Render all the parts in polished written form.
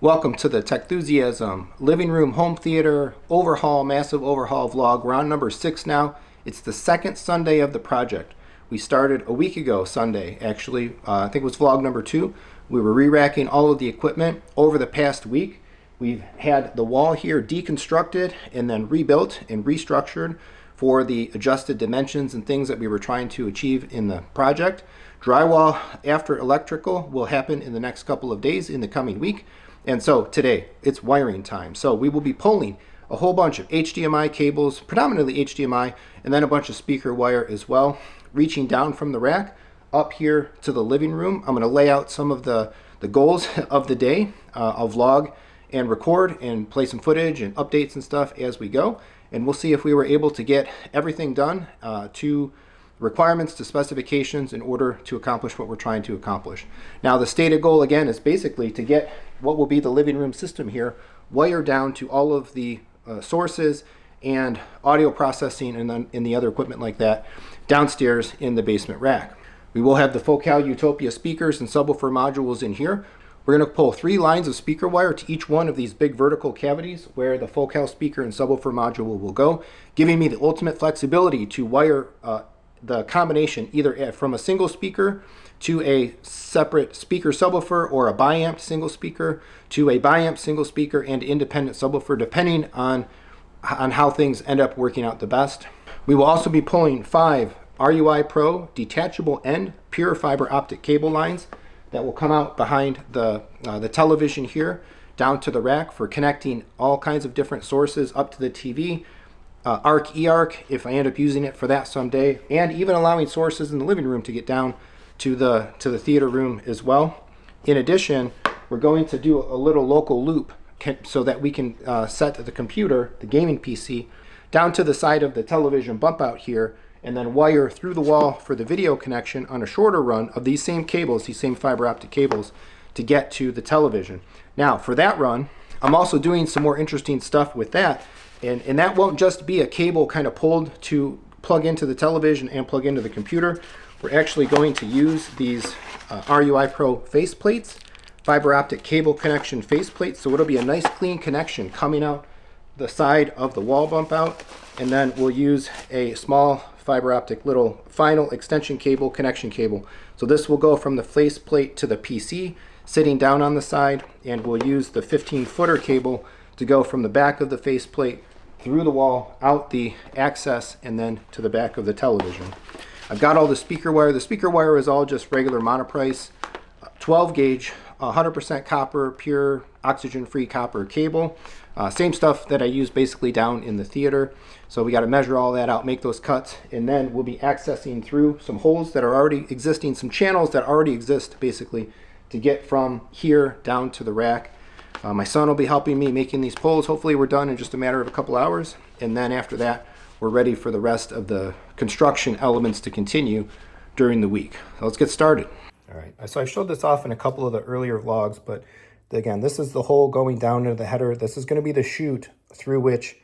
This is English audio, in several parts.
Welcome to the Techthusiasm living room home theater overhaul, massive overhaul vlog. We're on number 6 now. It's the second Sunday of the project. We started a week ago Sunday, actually. I think it was vlog number 2. We were re-racking all of the equipment over the past week. We've had the wall here deconstructed and then rebuilt and restructured for the adjusted dimensions and things that we were trying to achieve in the project. Drywall after electrical will happen in the next couple of days in the coming week. And so today it's wiring time. So we will be pulling a whole bunch of HDMI cables, predominantly HDMI, and then a bunch of speaker wire as well, reaching down from the rack up here to the living room. I'm going to lay out some of the goals of the day. I'll vlog and record and play some footage and updates and stuff as we go. And we'll see if we were able to get everything done to requirements, to specifications in order to accomplish what we're trying to accomplish. Now the stated goal again is basically to get what will be the living room system here wired down to all of the sources and audio processing and then in the other equipment like that downstairs in the basement rack. We will have the Focal Utopia speakers and subwoofer modules in here. We're going to pull 3 lines of speaker wire to each one of these big vertical cavities where the Focal speaker and subwoofer module will go, giving me the ultimate flexibility to wire the combination either from a single speaker to a separate speaker subwoofer or a biamp single speaker to a biamp single speaker and independent subwoofer, depending on how things end up working out the best. We will also be pulling 5 RUI Pro detachable end pure fiber optic cable lines that will come out behind the television here down to the rack for connecting all kinds of different sources up to the TV. ARC, eARC, if I end up using it for that someday, and even allowing sources in the living room to get down to the theater room as well. In addition, we're going to do a little local loop so that we can set the computer, the gaming PC, down to the side of the television bump out here, and then wire through the wall for the video connection on a shorter run of these same cables, these same fiber optic cables, to get to the television. Now, for that run, I'm also doing some more interesting stuff with that. And that won't just be a cable kind of pulled to plug into the television and plug into the computer. We're actually going to use these RUI Pro face plates, fiber optic cable connection face plates. So it'll be a nice clean connection coming out the side of the wall bump out. And then we'll use a small fiber optic little final extension cable, connection cable. So this will go from the face plate to the PC, sitting down on the side, and we'll use the 15-footer cable to go from the back of the face plate through the wall, out the access, and then to the back of the television. I've got all the speaker wire. The speaker wire is all just regular monoprice, 12 gauge, 100% copper, pure oxygen-free copper cable. Same stuff that I use basically down in the theater. So we got to measure all that out, make those cuts, and then we'll be accessing through some holes that are already existing, some channels that already exist basically, to get from here down to the rack. My son will be helping me making these pulls. Hopefully we're done in just a matter of a couple hours. And then after that, we're ready for the rest of the construction elements to continue during the week. So let's get started. All right, so I showed this off in a couple of the earlier vlogs, but again, this is the hole going down into the header. This is going to be the chute through which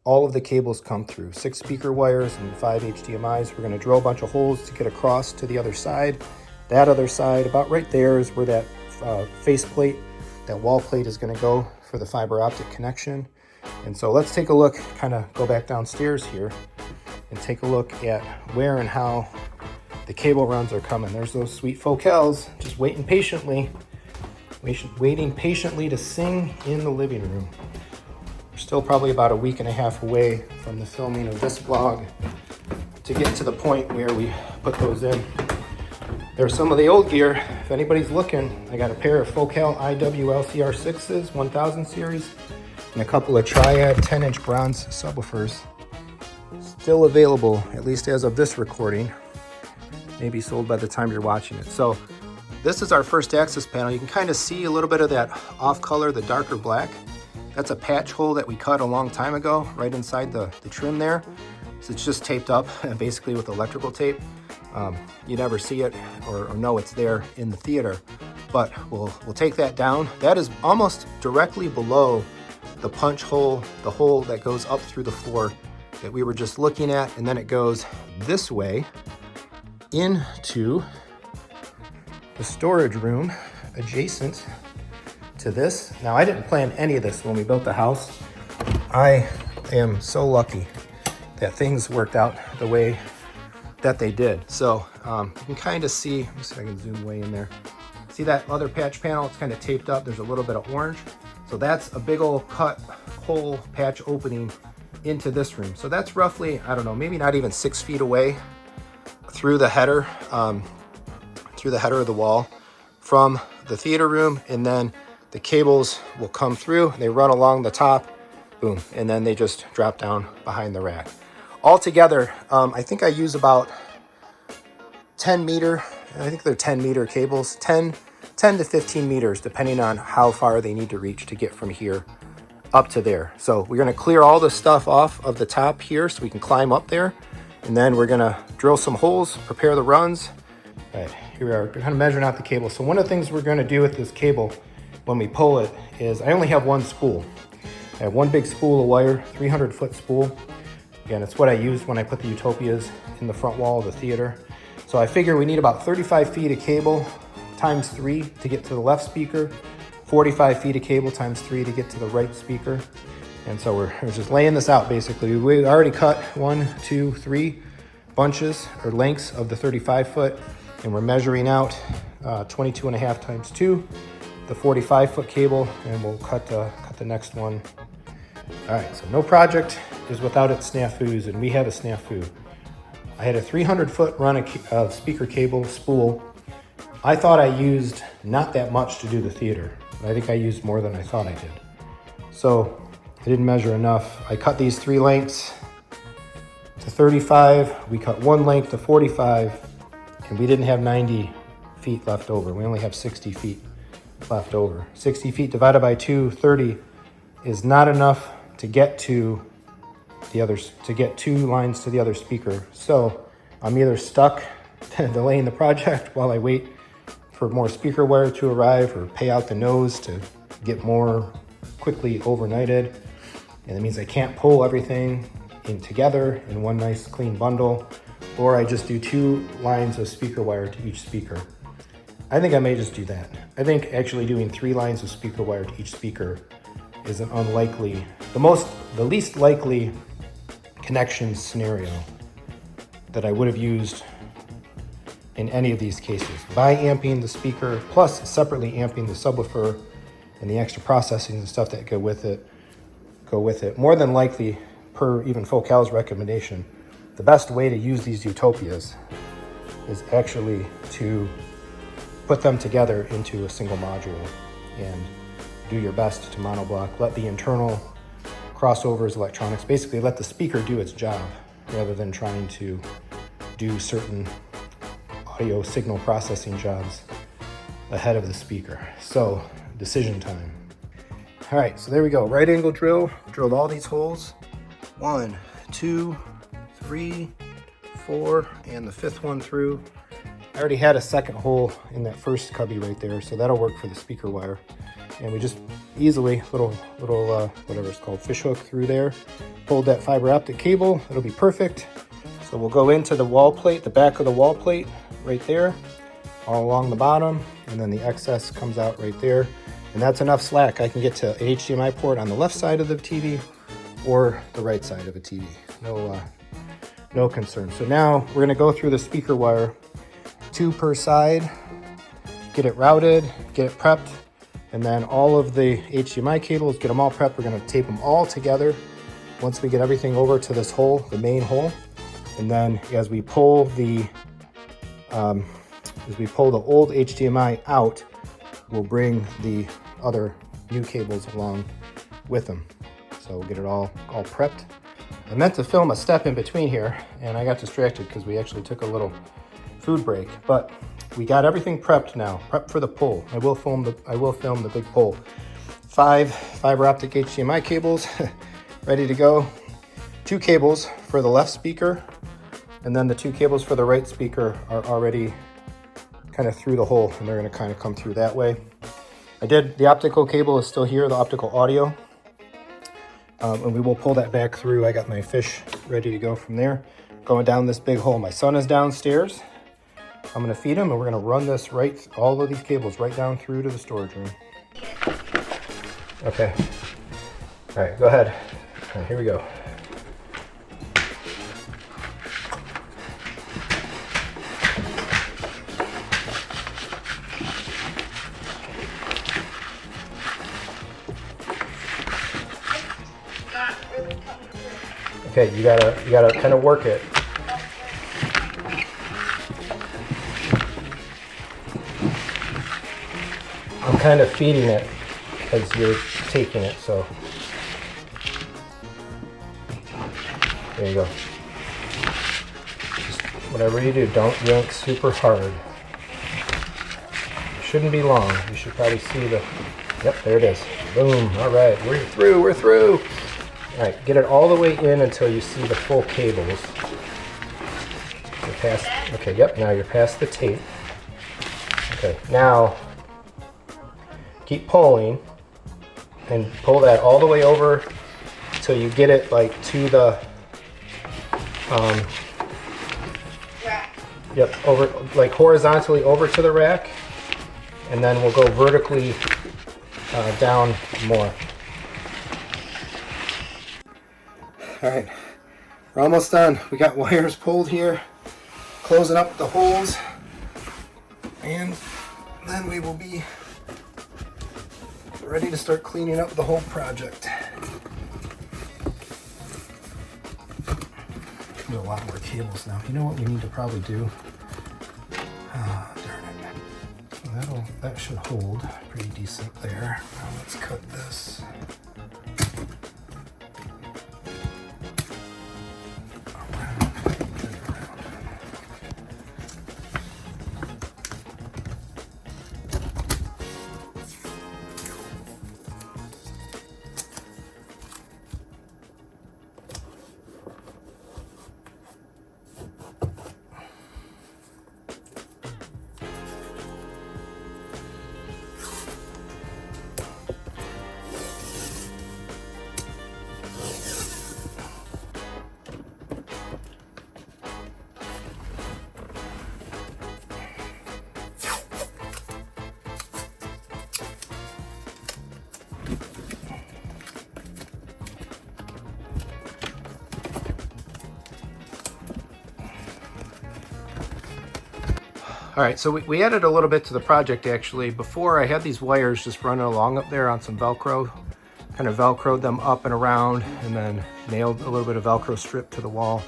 all of the cables come through. 6 speaker wires and 5 HDMIs. We're going to drill a bunch of holes to get across to the other side. That other side, about right there, is where that face plate, that wall plate is going to go for the fiber optic connection. And so let's take a look, kind of go back downstairs here and take a look at where and how the cable runs are coming. There's those sweet Focals just waiting patiently to sing in the living room. We're still probably about a week and a half away from the filming of this vlog to get to the point where we put those in. There's some of the old gear. If anybody's looking, I got a pair of Focal IWLCR6s, 1000 series, and a couple of Triad 10-inch bronze subwoofers. Still available, at least as of this recording. Maybe sold by the time you're watching it. So this is our first access panel. You can kind of see a little bit of that off color, the darker black. That's a patch hole that we cut a long time ago, right inside the trim there. So it's just taped up basically with electrical tape. You never see it or know it's there in the theater, but we'll take that down. That is almost directly below the punch hole, the hole that goes up through the floor that we were just looking at, and then it goes this way into the storage room adjacent to to this. Now, I didn't plan any of this when we built the house. I am so lucky that things worked out the way that they did. So you can kind of see, let me see if I can zoom way in there. See that other patch panel? It's kind of taped up. There's a little bit of orange. So that's a big old cut hole patch opening into this room. So that's roughly, I don't know, maybe not even 6 feet away through the header of the wall from the theater room. And then the cables will come through, they run along the top, boom, and then they just drop down behind the rack. Altogether, I think I use about 10 meter, I think they're 10 meter cables, 10 to 15 meters, depending on how far they need to reach to get from here up to there. So we're gonna clear all the stuff off of the top here so we can climb up there. And then we're gonna drill some holes, prepare the runs. All right, here we are, we're kind of measuring out the cable. So one of the things we're gonna do with this cable when we pull it is, I only have one spool. I have one big spool of wire, 300-foot spool. Again, it's what I used when I put the Utopias in the front wall of the theater. So I figure we need about 35 feet of cable times 3 to get to the left speaker, 45 feet of cable times 3 to get to the right speaker. And so we're just laying this out basically. We already cut 1, 2, 3 bunches or lengths of the 35-foot, and we're measuring out 22.5 times 2, the 45-foot cable, and we'll cut the next one. All right, so no project is without its snafus, and we have a snafu. I had a 300-foot run of speaker cable spool. I thought I used not that much to do the theater, but I think I used more than I thought I did. So I didn't measure enough. I cut these 3 lengths to 35. We cut 1 length to 45, and we didn't have 90 feet left over. We only have 60 feet left over. 60 feet divided by 2, 30, is not enough to get to the others, to get 2 lines to the other speaker. So I'm either stuck delaying the project while I wait for more speaker wire to arrive, or pay out the nose to get more quickly overnighted. And that means I can't pull everything in together in one nice clean bundle, or I just do 2 lines of speaker wire to each speaker. I think I may just do that. I think actually doing 3 lines of speaker wire to each speaker is an unlikely, the least likely connection scenario that I would have used in any of these cases. By amping the speaker, plus separately amping the subwoofer and the extra processing and stuff that go with it, more than likely, per even Focal's recommendation, the best way to use these Utopias is actually to put them together into a single module and do your best to monoblock. Let the internal crossovers, electronics, basically let the speaker do its job rather than trying to do certain audio signal processing jobs ahead of the speaker. So, decision time. All right, so there we go. Right angle drill, drilled all these holes. 1, 2, 3, 4, and the 5th one through. I already had a second hole in that first cubby right there, so that'll work for the speaker wire. And we just easily, little whatever it's called, fish hook through there, pulled that fiber optic cable. It'll be perfect. So we'll go into the wall plate, the back of the wall plate right there, all along the bottom, and then the excess comes out right there. And that's enough slack. I can get to an HDMI port on the left side of the TV or the right side of the TV. No concern. So now we're gonna go through the speaker wire, 2 per side, get it routed, get it prepped, and then all of the HDMI cables, get them all prepped. We're gonna tape them all together once we get everything over to this hole, the main hole. And then as we pull the old HDMI out, we'll bring the other new cables along with them. So we'll get it all prepped. I meant to film a step in between here, and I got distracted because we actually took a little food break. But we got everything prepped now, prepped for the pull. I will film the big pull. 5 fiber optic HDMI cables ready to go. 2 cables for the left speaker, and then the 2 cables for the right speaker are already kind of through the hole, and they're going to kind of come through that way. The optical cable is still here, the optical audio, and we will pull that back through. I got my fish ready to go from there, going down this big hole. My son is downstairs. I'm going to feed him, and we're going to run this all of these cables right down through to the storage room. Okay. All right, go ahead. All right, here we go. Okay, you gotta kind of work it. I'm kind of feeding it as you're taking it, so there you go. Just whatever you do, don't yank super hard. It shouldn't be long. You should probably see the, yep, there it is. Boom, all right, we're through. All right, get it all the way in until you see the full cables. You're past, okay, yep, now you're past the tape. Okay, now keep pulling and pull that all the way over till you get it like to the, yep, over, like horizontally over to the rack, and then we'll go vertically down more. All right, we're almost done. We got wires pulled here, closing up the holes, and then we will be ready to start cleaning up the whole project. There's a lot more cables now. You know what we need to probably do? Ah, darn it. That should hold pretty decent there. Now let's cut this. All right, so we added a little bit to the project actually. Before I had these wires just running along up there on some Velcro, kind of Velcroed them up and around and then nailed a little bit of Velcro strip to the wall.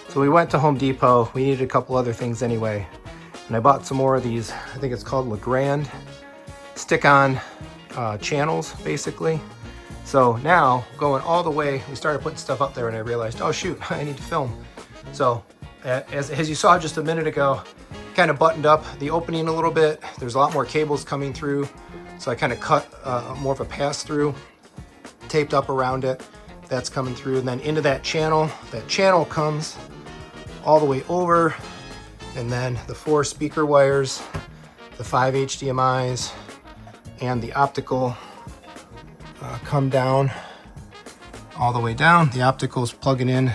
So we went to Home Depot. We needed a couple other things anyway. And I bought some more of these, I think it's called Legrand stick-on channels, basically. So now, going all the way, we started putting stuff up there and I realized, oh shoot, I need to film. So as you saw just a minute ago, kind of buttoned up the opening a little bit. There's a lot more cables coming through. So I kind of cut more of a pass through, taped up around it. That's coming through and then into that channel. That channel comes all the way over, and then the 4 speaker wires, the 5 HDMIs, and the optical come down all the way down. The optical's plugging in,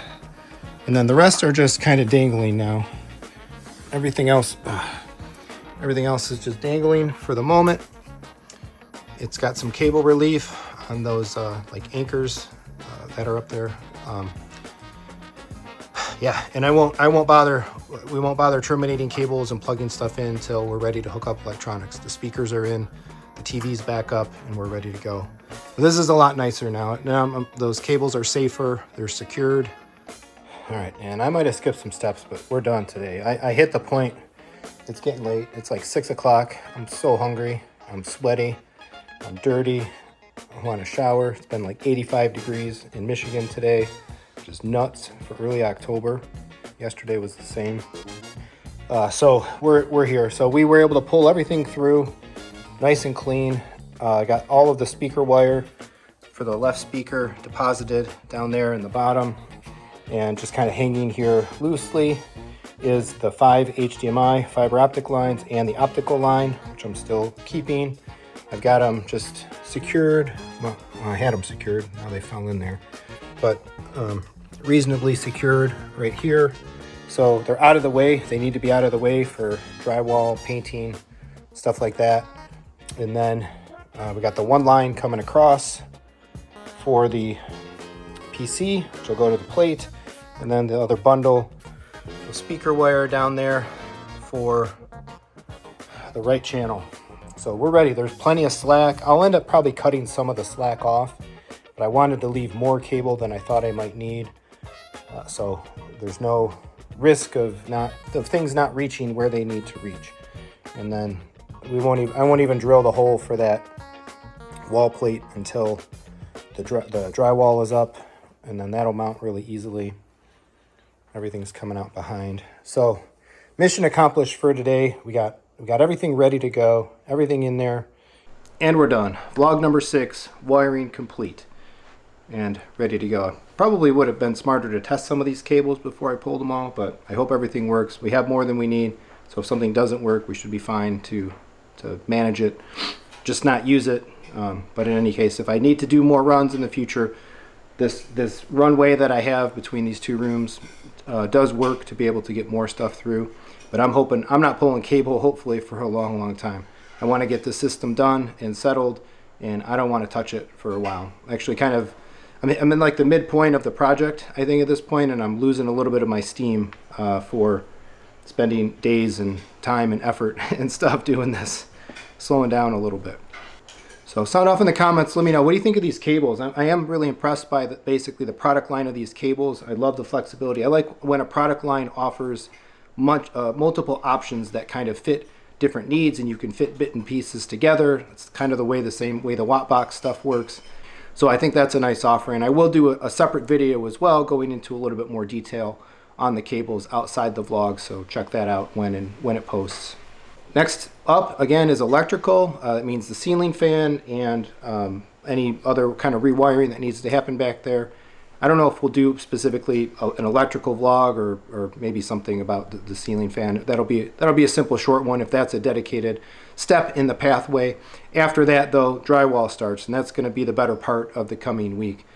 and then the rest are just kind of dangling now. Everything else is just dangling for the moment. It's got some cable relief on those like anchors that are up there. Yeah, and we won't bother terminating cables and plugging stuff in until we're ready to hook up electronics. The speakers are in, the TV's back up, and we're ready to go. But this is a lot nicer now. Now those cables are safer, they're secured. All right, and I might have skipped some steps, but we're done today. I hit the point. It's getting late. It's like 6 o'clock. I'm so hungry. I'm sweaty. I'm dirty. I want a shower. It's been like 85 degrees in Michigan today, which is nuts for early October. Yesterday was the same. So we're here. So we were able to pull everything through nice and clean. I got all of the speaker wire for the left speaker deposited down there in the bottom. And just kind of hanging here loosely is the 5 HDMI fiber optic lines and the optical line, which I'm still keeping. I've got them just secured. Well, I had them secured, now they fell in there. But reasonably secured right here. So they're out of the way. They need to be out of the way for drywall, painting, stuff like that. And then we got the one line coming across for the PC, which will go to the plate, and then the other bundle of speaker wire down there for the right channel. So we're ready. There's plenty of slack. I'll end up probably cutting some of the slack off, but I wanted to leave more cable than I thought I might need. So there's no risk of things not reaching where they need to reach. And then I won't even drill the hole for that wall plate until the drywall is up, and then that'll mount really easily. Everything's coming out behind. So mission accomplished for today. We got everything ready to go, everything in there, and we're done. Vlog number 6, wiring complete and ready to go. Probably would have been smarter to test some of these cables before I pulled them all, but I hope everything works. We have more than we need, so if something doesn't work, we should be fine to manage it, just not use it. But in any case, if I need to do more runs in the future, this runway that I have between these two rooms does work to be able to get more stuff through. But I'm hoping I'm not pulling cable, hopefully, for a long, long time. I want to get the system done and settled, and I don't want to touch it for a while. Actually, I'm in like the midpoint of the project, I think, at this point, and I'm losing a little bit of my steam for spending days and time and effort and stuff doing this, slowing down a little bit. So sound off in the comments. Let me know, what do you think of these cables? I am really impressed by basically the product line of these cables. I love the flexibility. I like when a product line offers multiple options that kind of fit different needs, and you can fit bit and pieces together. It's kind of the same way the Wattbox stuff works. So I think that's a nice offering. I will do a separate video as well, going into a little bit more detail on the cables outside the vlog, so check that out when it posts. Next up, again, is electrical. It means the ceiling fan and any other kind of rewiring that needs to happen back there. I don't know if we'll do specifically an electrical vlog or maybe something about the ceiling fan. That'll be a simple short one if that's a dedicated step in the pathway. After that, though, drywall starts, and that's going to be the better part of the coming week.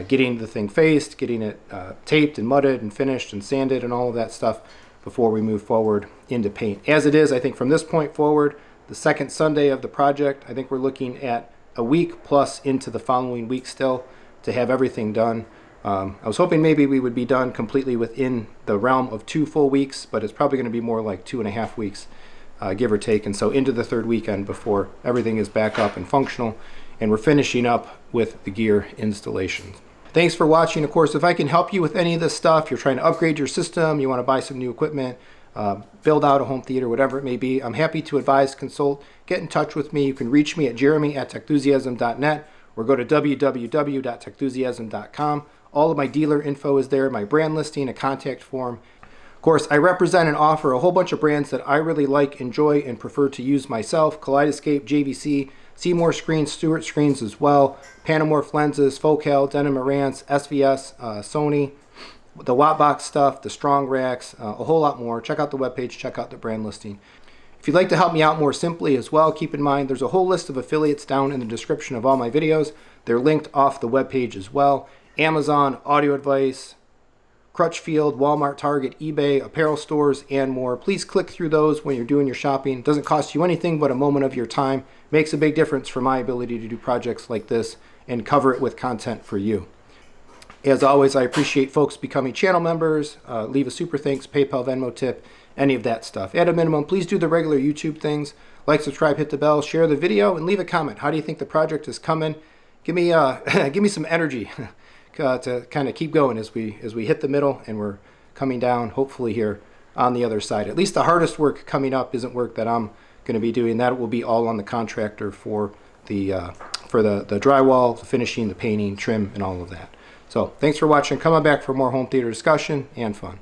Getting the thing faced, getting it taped and mudded and finished and sanded and all of that stuff before we move forward into paint. As it is, I think from this point forward, the second Sunday of the project, I think we're looking at a week plus into the following week still to have everything done. I was hoping maybe we would be done completely within the realm of 2 full weeks, but it's probably going to be more like 2.5 weeks, give or take. And so into the third weekend before everything is back up and functional, and we're finishing up with the gear installations. Thanks for watching. Of course, if I can help you with any of this stuff, you're trying to upgrade your system, you want to buy some new equipment, build out a home theater, whatever it may be, I'm happy to advise, consult, get in touch with me. You can reach me at jeremy@techthusiasm.net or go to www.techthusiasm.com. All of my dealer info is there, my brand listing, a contact form. Of course, I represent and offer a whole bunch of brands that I really like, enjoy, and prefer to use myself. Kaleidoscape, JVC, Seymour Screens, Stewart Screens as well, Panamorph lenses, Focal, Denon Marantz, SVS, Sony, the Wattbox stuff, the Strong Racks, a whole lot more. Check out the webpage, check out the brand listing. If you'd like to help me out more simply as well, keep in mind there's a whole list of affiliates down in the description of all my videos. They're linked off the webpage as well. Amazon, Audio Advice, Crutchfield, Walmart, Target, eBay, apparel stores, and more. Please click through those when you're doing your shopping. It doesn't cost you anything but a moment of your time. Makes a big difference for my ability to do projects like this and cover it with content for you. As always, I appreciate folks becoming channel members. Leave a super thanks, PayPal, Venmo tip, any of that stuff. At a minimum, please do the regular YouTube things. Like, subscribe, hit the bell, share the video, and leave a comment. How do you think the project is coming? Give me some energy to kind of keep going as we hit the middle and we're coming down, hopefully, here on the other side. At least the hardest work coming up isn't work that I'm going to be doing. That will be all on the contractor for the drywall, the finishing, the painting, trim, and all of that. So thanks for watching. Come on back for more home theater discussion and fun.